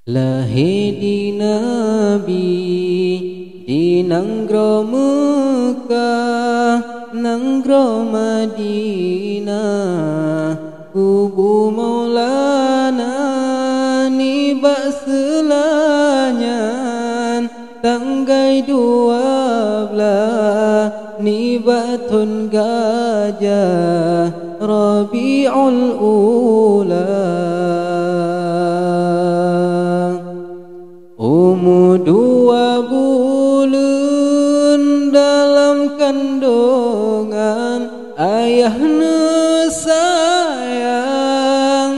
Lahir di Nabi di Nanggro Mekah, Nanggro Madinah, kubu Maulana nibak selanyan, tanggai 12 nibak tun gajah Rabiul Ula. Umur 2 bulan dalam kandungan, ayahna sayang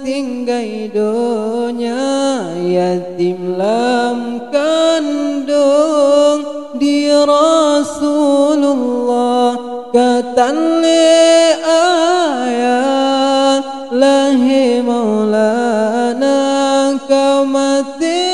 tinggai donya, yatim lam kandung di Rasulullah. Katan le ayah lahir Maulana, kau mati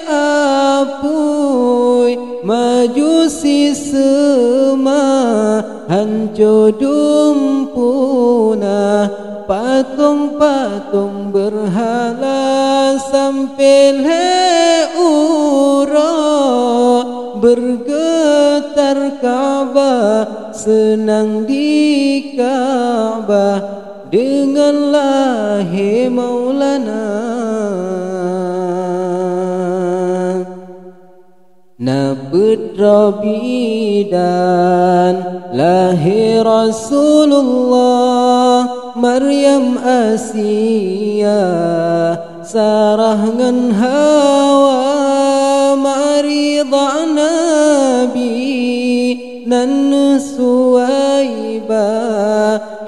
apui majusi semua hancur dumpuna, patung-patung berhala sampai leura, bergetar Ka'bah, senang di Ka'bah dengan lahir Maulana. Putra bidan lahir Rasulullah, Maryam Asia, Sarah ngan Hawa, Maridah Nabi, nan Suwaibah,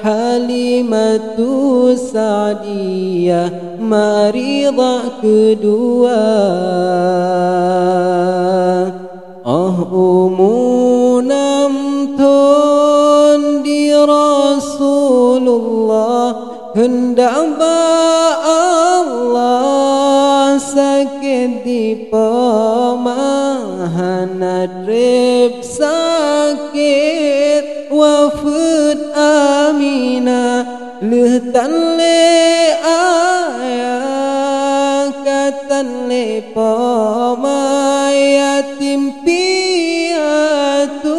Halimatu Sa'diyah, Maridah kedua. Umur 6 tahun di Rasulullah, hendak Allah sakit di pemahan, rib sakit wafat Aminah, lehtan le ayah katan le yatim piatu,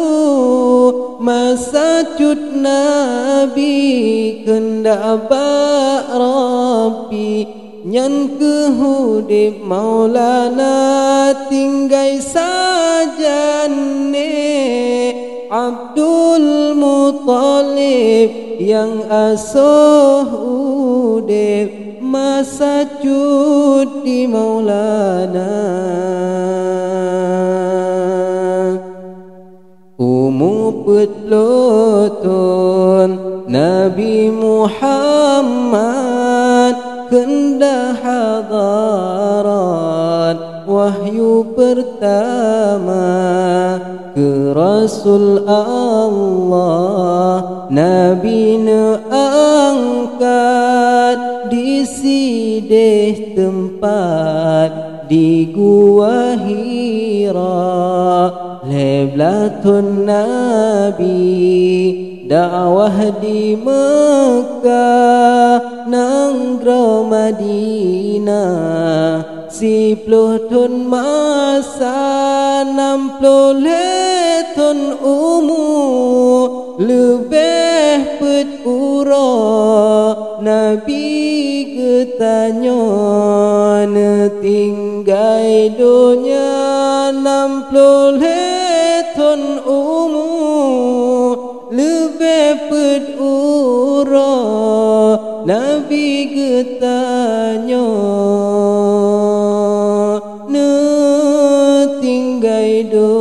masa cut Nabi kendak bak Rabbi, nyan kehudib Maulana tinggai sajane Abdul Muttalib yang asuh udib, masa cuti Maulana. Umur petlutun Nabi Muhammad kendah hadarat wahyu pertama ke Rasul Allah, Nabi angkat di sideh tempat di Gua Hira, leblatun Nabi dakwah di Mekah, Nanggro Madinah, 10 tahun masa 60 tahun umur, lebih petura Nabi ketanya tinggai dunia 60 tahun umur, lebih petura Nabi ketanya tinggai dunia